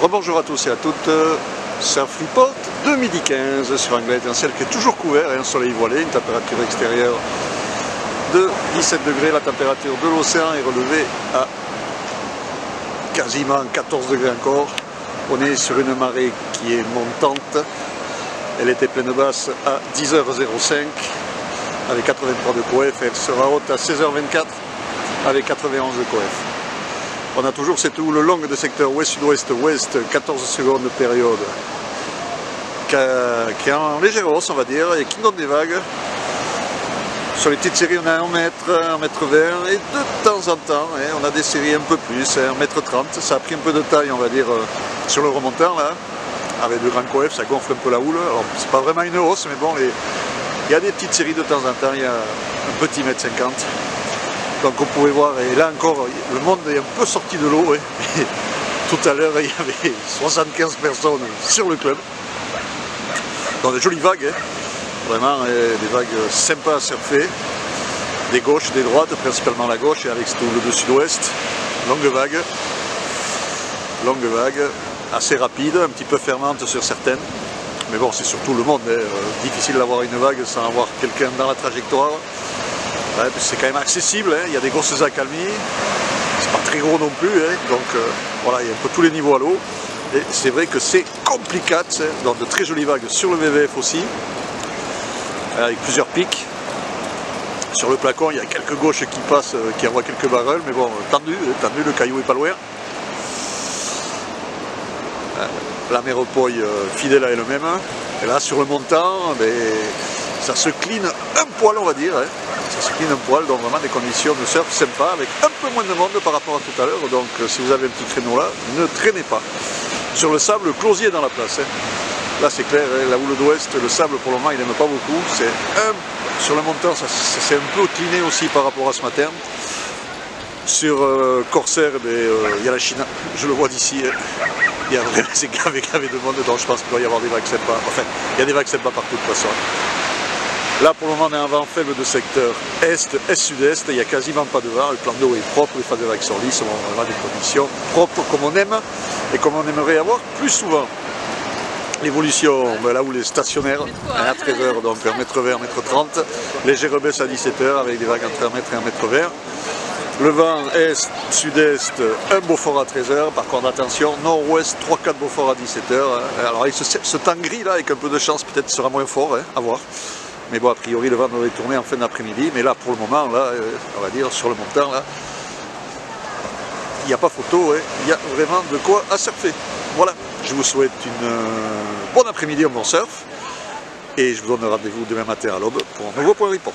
Rebonjour à tous et à toutes, Surf Report 2015 sur Anglet, un ciel qui est toujours couvert et un soleil voilé, une température extérieure de 17 degrés, la température de l'océan est relevée à quasiment 14 degrés encore. On est sur une marée qui est montante, elle était pleine basse à 10h05 avec 83 de coef, elle sera haute à 16h24 avec 91 de coef. On a toujours cette houle longue de secteur ouest-sud-ouest-ouest, 14 secondes de période, qui est en légère hausse on va dire, et qui donne des vagues. Sur les petites séries on a 1 mètre, 1 mètre 20, et de temps en temps on a des séries un peu plus, 1 mètre 30, ça a pris un peu de taille on va dire sur le remontant là, avec de grands coefs, ça gonfle un peu la houle, alors c'est pas vraiment une hausse mais bon, il y a des petites séries de temps en temps, il y a un petit mètre 50. Donc on pouvait voir, et là encore, le monde est un peu sorti de l'eau. Tout à l'heure, il y avait 75 personnes sur le club. Dans des jolies vagues, vraiment des vagues sympas à surfer. Des gauches, des droites, principalement la gauche, et avec cette houle de sud-ouest. Longue vague, assez rapide, un petit peu fermante sur certaines. Mais bon, c'est surtout le monde, difficile d'avoir une vague sans avoir quelqu'un dans la trajectoire. Ouais, c'est quand même accessible, il y a des grosses accalmies, c'est pas très gros non plus, donc voilà, il y a un peu tous les niveaux à l'eau. Et c'est vrai que c'est compliqué, donc de très jolies vagues sur le VVF aussi, avec plusieurs pics. Sur le placon, il y a quelques gauches qui passent, qui envoient quelques barrels, mais bon, tendu, le caillou est pas loin. La mer Poille fidèle à elle-même, et là sur le montant, ça se cline un poil on va dire, ça se cline un poil, donc vraiment des conditions de surf sympas avec un peu moins de monde par rapport à tout à l'heure, donc si vous avez un petit créneau là, ne traînez pas. Sur le sable, le closier est dans la place, là c'est clair, la houle d'ouest, le sable pour le moment il n'aime pas beaucoup, sur le montant ça s'est un peu cliné aussi par rapport à ce matin. Sur Corsair, il y a la Chine, je le vois d'ici, il y a vraiment ces gavé de monde, donc je pense qu'il doit y avoir des vagues sympas, enfin il y a des vagues sympas partout de toute façon. Là pour le moment on a un vent faible de secteur est-sud-est, il n'y a quasiment pas de vent, le plan d'eau est propre, les phases de vagues sont lisses, on a des conditions propres comme on aime et comme on aimerait avoir plus souvent. L'évolution, là où les stationnaires à 13h, donc 1m20, 1m30, légère baisse à 17h avec des vagues entre 1 m et 1m20. Le vent est-sud-est, un Beaufort à 13h, par contre attention, nord-ouest, 3-4 Beaufort à 17h. Alors avec ce temps gris là, avec un peu de chance, peut-être sera moins fort, à voir. Mais bon, a priori, le vent devrait tourner en fin d'après-midi. Mais là, pour le moment, là, on va dire, sur le montant, là, il n'y a pas photo, il y a vraiment de quoi à surfer. Voilà, je vous souhaite une bonne après-midi, un bon surf. Et je vous donne rendez-vous demain matin à l'aube pour un nouveau point report.